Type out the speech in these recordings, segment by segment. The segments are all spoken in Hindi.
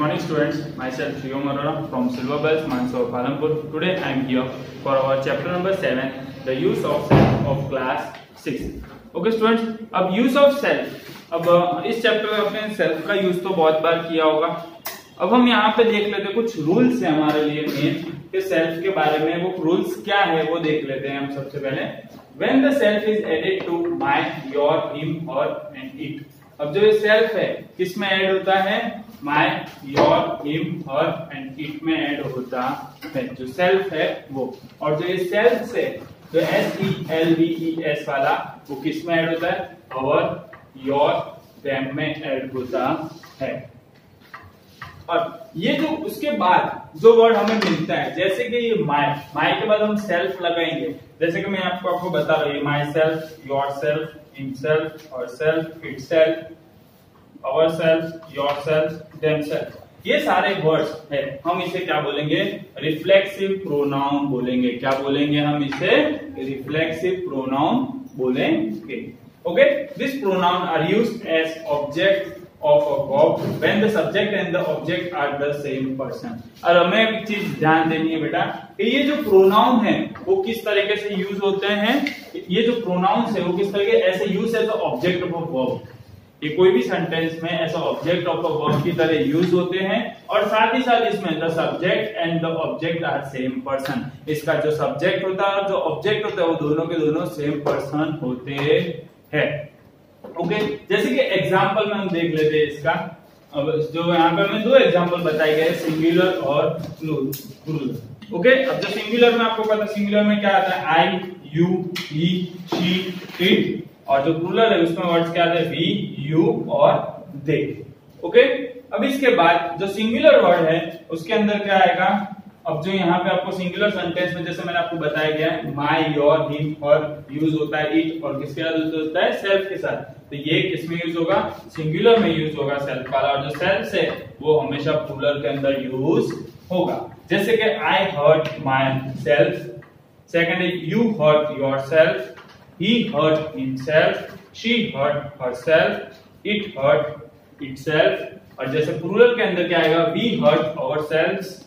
morning students, myself Shivam Arora from Silver Bells, Mandsaur, Palampur. Today I am here for our chapter number 7, the use of self of class 6. Okay students, अब use of self, अब इस चैप्टर में अपने सेल्फ का यूज तो बहुत बार किया होगा। अब हम यहाँ पे देख लेते हैं कुछ रूल्स है हमारे लिए मेन कि सेल्फ के बारे में। वो रूल्स क्या है वो देख लेते हैं हम सबसे पहले। When the self is added to my, your, him, her and it. अब जो ये सेल्फ है किस में ऐड होता है? My, your, him, her and it में ऐड होता है। जो सेल्फ है वो, और जो ये सेल्फ से जो SELVES वाला वो किस में ऐड होता है? Our, your, them में ऐड होता है। और ये जो उसके बाद जो वर्ड हमें मिलता है, जैसे कि ये माई के बाद हम सेल्फ लगाएंगे। जैसे कि मैं आपको बता रहा हूँ, myself, yourself, himself, और self, itself, our self, yourself, themselves, ये सारे वर्ड्स है। हम इसे क्या बोलेंगे? रिफ्लेक्सिव प्रोनाउन बोलेंगे। क्या बोलेंगे हम इसे? रिफ्लेक्सिव प्रोनाउन बोलेंगे। Okay, this pronoun are used as object of a verb when the subject and the object are the same person। और हमें एक चीज ध्यान देनी है बेटा कि ये जो प्रोनाउन है वो किस तरीके से यूज होते हैं। ये जो प्रोनाउंस है वो किस तरीके ऐसे use as object of a verb. ये कोई भी सेंटेंस में ऐसा ऑब्जेक्ट ऑफ अ वर्ब की तरह यूज होते हैं। और साथ ही साथ इसमें the subject and the object are same person. इसका जो सब्जेक्ट होता है और जो ऑब्जेक्ट होता है वो दोनों के दोनों सेम पर्सन होते हैं। ओके, जैसे कि एग्जांपल में हम देख लेते हैं इसका। अब जो यहाँ पे हमें दो एग्जांपल बताए गए, सिंगुलर और प्लूरल। ओके, अब जो सिंगुलर में आपको पता है सिंगुलर में क्या आता है? आई, यू, ही, शी, इट। और जो प्लूरल है उसमें वर्ड्स क्या आते हैं? वी, यू और दे। ओके, अब इसके बाद जो सिंगुलर वर्ड है उसके अंदर क्या आएगा? अब जो यहाँ पे आपको सिंगुलर सेंटेंस में जैसे मैंने आपको बताया गया है, माई, योर, हिम, हर यूज होता है इट, और किसके साथ यूज होता है? सेल्फ के साथ। तो ये किसमें यूज होगा? सिंगुलर में यूज होगा सेल्फ वाला। और जो सेल्फ है वो हमेशा प्लूरल के अंदर यूज होगा। जैसे कि I hurt myself, second है you hurt yourself, he hurt himself, she hurt herself, it hurt itself. और जैसे प्लूरल के अंदर क्या आएगा? We hurt ourselves,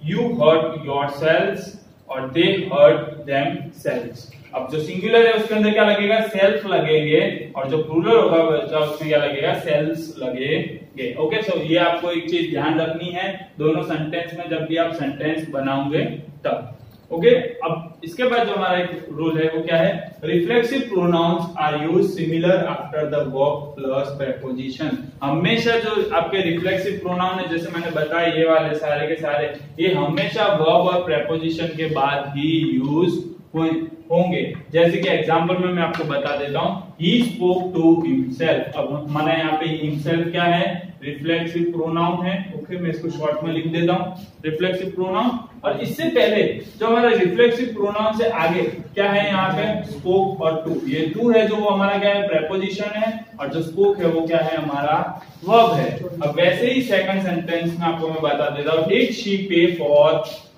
you hurt yourselves और they hurt themselves। अब जो सिंगुलर है उसके अंदर क्या लगेगा? सेल्फ लगेंगे, और जो प्लूरल होगा उसमें क्या लगेगा? सेल्व्स लगेंगे। ओके, सो ये आपको एक चीज ध्यान रखनी है दोनों सेंटेंस में जब भी आप सेंटेंस बनाओगे तब। ओके, अब इसके बाद जो हमारा एक रूल है वो क्या है? Reflexive pronouns are use similar after the verb plus preposition. हमेशा जो आपके रिफ्लेक्सिव प्रोनाउन है, जैसे मैंने बताया ये वाले सारे के सारे, ये हमेशा वर्ब और प्रेपोजिशन के बाद ही यूज होंगे। जैसे कि एग्जांपल में मैं आपको बता देता हूं, he spoke to himself। अब माना यहाँ पे himself क्या है? रिफ्लेक्सिव प्रोनाउन है। ओके, मैं इसको शॉर्ट में लिख देता हूँ, रिफ्लेक्सिव प्रोनाउन। और इससे पहले जो हमारा रिफ्लेक्सिव प्रोनाउन से आगे क्या है? यहाँ पे spoke और to। ये to है जो वो हमारा क्या है? प्रेपोजिशन है, और जो spoke है वो क्या है? हमारा वर्ब है। अब वैसे ही सेकंड सेंटेंस में आपको मैं बता देता हूँ, did she pay for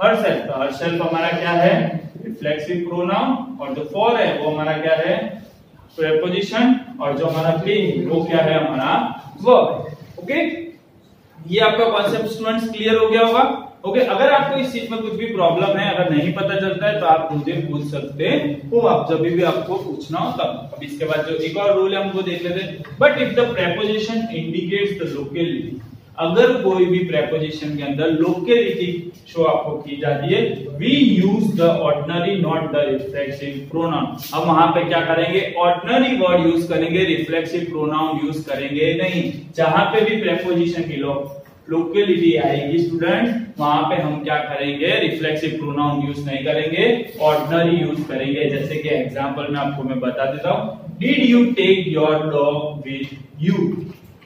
herself। तो herself हमारा क्या है? रिफ्लेक्सिव प्रोनाउन, और जो for है वो हमारा क्या है? प्रेपोजिशन, और जो हमारा पे वो क्या है? हमारा वर्ब। ओके, ये आपका कॉन्सेप्ट स्टूडेंट्स क्लियर हो गया होगा। ओके, अगर आपको इस चीज में कुछ भी प्रॉब्लम है, अगर नहीं पता चलता है तो आप मुझे पूछ सकते हो, आप जब भी आपको पूछना हो तब। अब इसके बाद जो एक और रूल है हमको देख लेते हैं। But if the preposition indicates the locality, अगर कोई भी प्रेपोजिशन के अंदर लोकेलिटी शो आपको की जाती है, we use the ordinary not the reflexive pronoun. अब वहां पे क्या करेंगे? ऑर्डिनरी वर्ड यूज करेंगे, रिफ्लेक्सिव प्रोनाउन यूज करेंगे नहीं। जहां पे भी प्रेपोजिशन की लोकेलिटी आएगी स्टूडेंट, वहां पे हम क्या करेंगे? रिफ्लेक्सिव प्रोनाउन यूज नहीं करेंगे, ऑर्डिनरी यूज करेंगे। जैसे कि एग्जांपल में आपको मैं बता देता हूं, did you take your dog with you,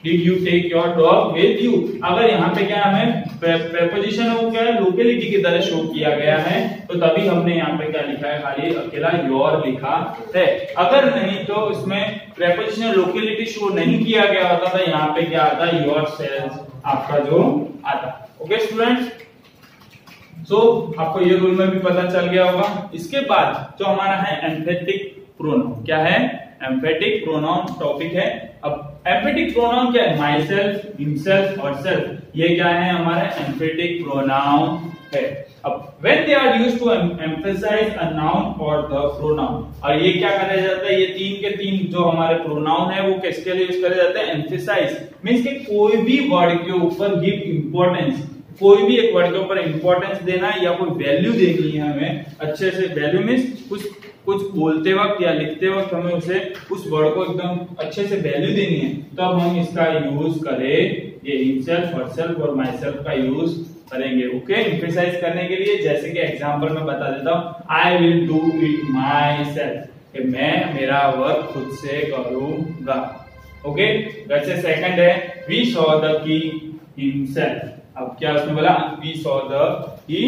did you take your dog with you. अगर यहाँ पे क्या हमें प्रेपोजिशन है वो क्या है? लोकेलिटी की तरह शो किया गया है, तो तभी हमने यहाँ पे क्या लिखा है? खाली अकेला योर लिखा है। अगर नहीं तो इसमें प्रेपोजिशन लोकेलिटी शो नहीं किया गया होता था, यहाँ पे क्या आता? योर सेल्फ आपका जो आता। ओके स्टूडेंट्स, सो आपको ये रूल में भी पता चल गया होगा। इसके बाद जो हमारा है एम्फेटिक प्रोनाउन, क्या है? एम्फेटिक प्रोनाउन टॉपिक है। अब एम्फेटिक प्रोनाउन क्या है? माई सेल्फ, हिमसेल्फ और सेल्फ, ये क्या है? हमारे एम्फेटिक प्रोनाउन है। अब when they are used to emphasize a noun or the pronoun, और ये क्या करा जाता है? ये तीन के तीन जो हमारे प्रोनाउन है वो किसके लिए यूज करे जाते हैं? एम्फेसाइज मींस कि कोई भी वर्ड के ऊपर गिव इंपॉर्टेंस, कोई भी एक वर्ड के ऊपर इंपॉर्टेंस देना या कोई वैल्यू देनी है हमें अच्छे से। वैल्यू मींस कुछ बोलते वक्त या लिखते वक्त हमें उसे उस वर्ड को एकदम अच्छे से वैल्यू देनी है, तो अब हम इसका यूज करें, ये हिमसेल्फ और सेल्फ और माई सेल्फ का यूज करेंगे। ओके, एम्फेसाइज करने के लिए जैसे कि एग्जांपल में बता देता हूं, I will do it my self, कि मैं मेरा वर्क खुद से करूंगा। ओके, वैसे सेकंड है we saw the key himself. अब क्या उसने बोला? We saw the key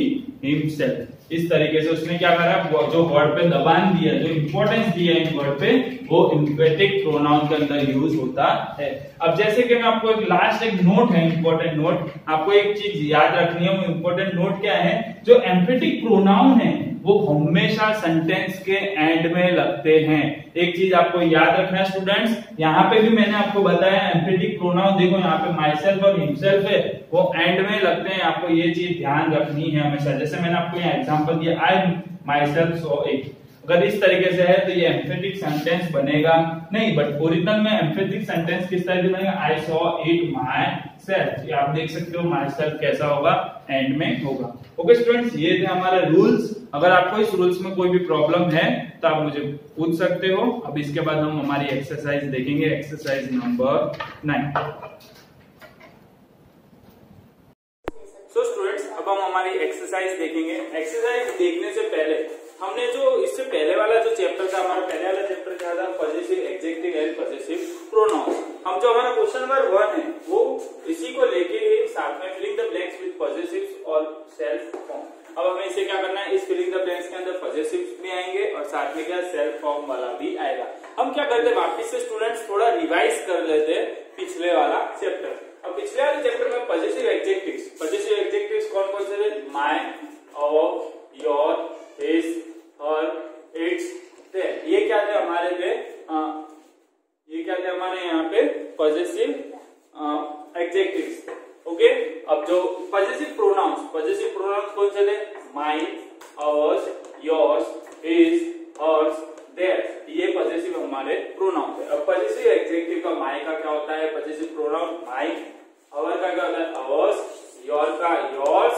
himself. इस तरीके से उसने क्या करा? जो वर्ड पे दबान दिया, जो इंपॉर्टेंस दिया इन वर्ड पे, वो एम्फेटिक प्रोनाउन के अंदर यूज होता है। अब जैसे कि मैं आपको एक लास्ट एक नोट है, इंपॉर्टेंट नोट, आपको एक चीज याद रखनी है। वो इंपॉर्टेंट नोट क्या है? जो एम्फेटिक प्रोनाउन है वो हमेशा सेंटेंस के एंड में लगते हैं। एक चीज आपको याद रखना है स्टूडेंट्स, यहाँ पे भी मैंने आपको बताया एम्फेटिक प्रोनाउन, देखो यहाँ पे माई सेल्फ और हिमसेल्फ है, वो एंड में लगते हैं। आपको ये चीज ध्यान रखनी है हमेशा। जैसे मैंने आपको यहाँ एग्जांपल दिया, आई माई सेल्फ सॉ इट, अगर इस तरीके से है तो ये एम्फेटिक सेंटेंस बनेगा नहीं, बट ओरिजिनल में एम्फेटिक सेंटेंस किस तरह से बनेगा? I saw it my self. आप देख सकते हो माई सेल्फ कैसा होगा? एंड में होगा। ओके स्टूडेंट्स, ये थे हमारे रूल्स। अगर आपको इस रूल्स में कोई भी प्रॉब्लम है तो आप मुझे पूछ सकते हो। अब इसके बाद हम हमारी एक्सरसाइज देखेंगे, एक्सरसाइज नंबर 9। सो स्टूडेंट्स, अब हम हमारी एक्सरसाइज देखेंगे। एक्सरसाइज देखने से पहले हमने जो इससे पहले वाला जो चैप्टर था, हमारा पहले वाला चैप्टर क्या था? Positive adjective and positive pronouns. हम जो हमारा क्वेश्चन नंबर 1 है वो इसी को लेके ही साथ में filling the blanks with positives और सेल्फ फॉर्म। अब हमें इसे क्या करना है? इस फिलिंग द ब्लैंक्स के अंदर पॉजिटिव्स भी आएंगे और साथ में क्या सेल्फ फॉर्म वाला भी आएगा। हम क्या करते हैं? वापिस से स्टूडेंट्स थोड़ा रिवाइज कर लेते हैं पिछले वाला चैप्टर। अब पिछले वाले चैप्टर में पॉजिटिव एडजेक्टिव्स कौन कौन से थे? My, our, your, his, her, its, their. ये क्या थे हमारे पे? ये क्या थे हमारे यहाँ पे? Positive adjectives. ओके, अब जो पॉजिटिव प्रोनाउंस कौन से थे? Mine, ours, yours, his, hers, their. ये पॉजिटिव हमारे प्रोनाउन थे। अब पॉजिटिव एडजेक्टिव का माई का क्या होता है? पॉजिटिव प्रोनाउन माई, आवर का क्या होता है? आवर्स, योर का योर्स,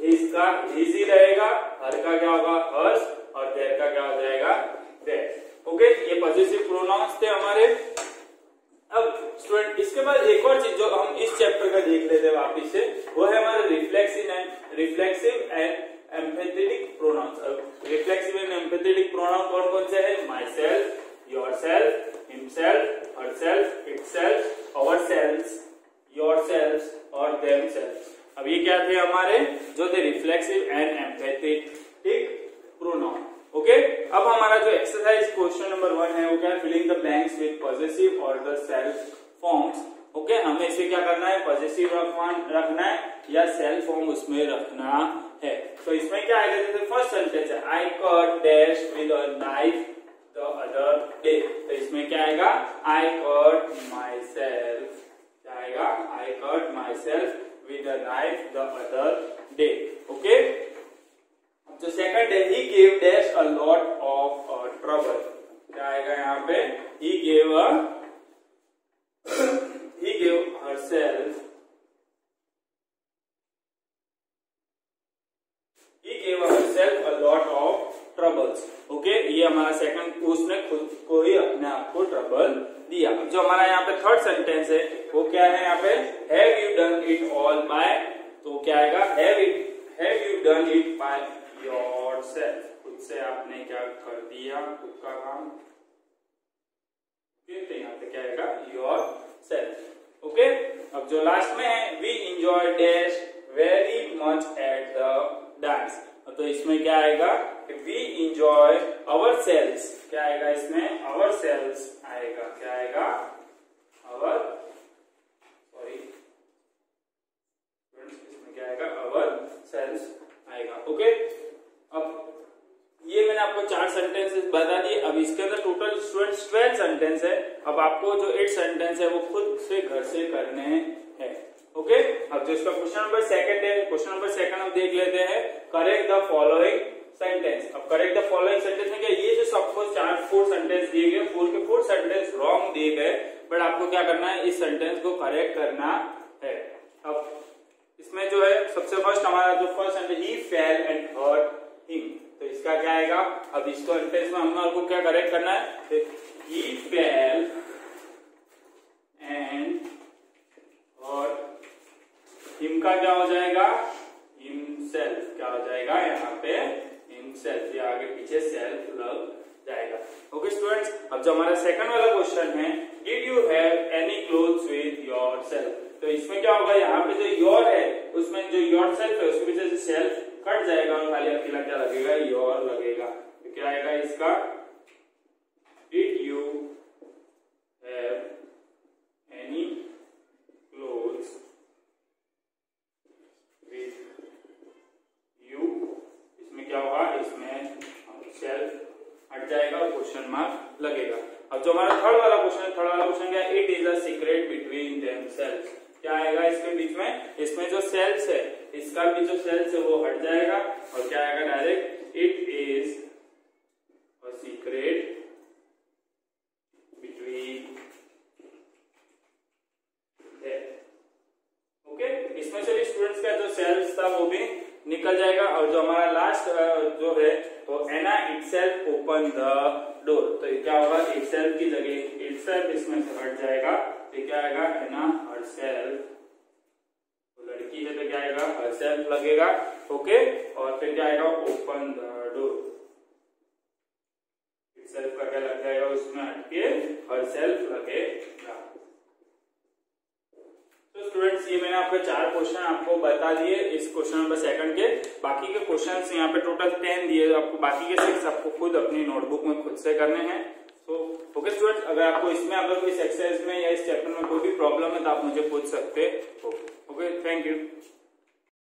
हिज का हिज ही रहेगा, हर का क्या होगा? हर्स, और देयर का क्या हो जाएगा? देयर। ओके, ये पॉजिटिव प्रोनाउंस थे हमारे। अब स्टूडेंट इसके बाद एक और चीज जो हम इस चैप्टर का देख लेते हैं वापिस से, वो है हमारे reflexive and emphatic pronouns. Reflexive and emphatic pronoun कौन कौन से है? Myself, yourself, himself, herself, itself, ourself, yourself और देमसेल्फ। अब ये क्या थे हमारे? जो थे reflexive and emphatic pronoun. Okay, अब हमारा जो एक्सरसाइज क्वेश्चन नंबर 1 है वो क्या है? Filling the blanks with positive और द सेल्फ फॉर्म्स। ओके, हमें इसे क्या करना है? पॉजिटिव रखना है या सेल्फ फॉर्म उसमें रखना है। तो इसमें क्या आएगा? जैसे फर्स्ट सेंटेंस है, I cut dash with a knife the other day. तो इसमें क्या आएगा? आई कट माई सेल्फ, क्या आएगा? I cut my self with a knife the other day. Okay, जो सेकंड है, he gave dash a lot of trouble, क्या आएगा यहाँ पे? he gave herself a lot of troubles। Okay, ये हमारा सेकंड, उसने खुद को ही अपने आप को ट्रबल दिया। जो हमारा यहाँ पे थर्ड सेंटेंस है वो क्या है यहाँ पे? have you done it all by, तो क्या आएगा? have you done it by yourself, खुद से आपने क्या कर दिया? खुद का काम। तो यहाँ पे क्या आएगा? yourself। ओके, अब जो लास्ट में है, we enjoy dash very much at the dance। तो इसमें क्या आएगा? we enjoy ourselves, क्या आएगा इसमें? ourselves आएगा, क्या आएगा? इसमें क्या आएगा? ourselves आएगा। ओके, अब ये मैंने आपको 4 सेंटेंसेस बता दिए। अब इसके अंदर टोटल स्टूडेंट्स 12 सेंटेंस है। अब आपको जो 8 सेंटेंस है वो खुद से घर से करने हैं। ओके, अब जो इसका क्वेश्चन नंबर सेकंड है, क्वेश्चन नंबर सेकंड हम देख लेते हैं। Correct the following sentence. अब करेक्ट द फॉलोइंग सेंटेंस में क्या, ये जो सबको 4 सेंटेंस दिए गए, 4 के 4 सेंटेंस रॉन्ग दिए गए, बट आपको क्या करना है, इस सेंटेंस को करेक्ट करना है। अब इसमें जो है सबसे फर्स्ट हमारा जो first sentence, he fell and hurt him, तो इसका क्या आएगा। अब इसको सेंटेंस में हमको क्या करेक्ट करना है, ही फेल एंड हर्ट हिम का क्या हो जाएगा, हिमसेल्फ। क्या हो जाएगा यहाँ पे, हिमसेल्फ, या आगे पीछे सेल्फ लग जाएगा। ओके स्टूडेंट्स, अब जो हमारा सेकंड वाला क्वेश्चन है, did you have any clothes with yourself, तो इसमें क्या होगा, यहाँ पे जो योर है उसमें जो योरसेल्फ है उसके पीछे से सेल्फ कट जाएगा और खाली अकेला क्या लगेगा, योर लगेगा। तो क्या आएगा इसका, did you have any clothes with you, इसमें क्या होगा, इसमें सेल्फ हट जाएगा और क्वेश्चन मार्क लगेगा। अब जो हमारा थर्ड वाला क्वेश्चन है, थर्ड वाला क्वेश्चन क्या है, it is a secret between themselves, क्या आएगा इसके बीच में, इसमें जो सेल्स है इसका भी जो सेल्स है वो हट जाएगा और क्या आएगा direct, it is a secret between them. Okay, इसमें से भी स्टूडेंट्स का जो सेल्स था वो भी निकल जाएगा। और जो हमारा लास्ट जो है तो एना इटसेल्फ ओपन द डोर, तो ये क्या होगा, इटसेल्फ की जगह इटसेल्फ इसमें से हट जाएगा, तो क्या आएगा, एना हरसेल्फ, तो लड़की है तो क्या आएगा, हरसेल्फ लगेगा। ओके, और फिर क्या आएगा, ओपन द डोर, इटसेल्फ का क्या लग जाएगा, उसमें हटके हरसेल्फ लगेगा। तो स्टूडेंट्स, ये मैंने आपको 4 क्वेश्चन आपको बता दिए इस क्वेश्चन नंबर सेकंड के। बाकी के क्वेश्चंस यहाँ पे टोटल 10 दिए, आपको बाकी के 6 आपको खुद अपनी नोटबुक में खुद से करने हैं। तो ओके स्टूडेंट्स, अगर आपको इसमें अगर कोई एक्सरसाइज में या इस चैप्टर में कोई भी प्रॉब्लम है तो आप मुझे पूछ सकते हो। Okay, thank you.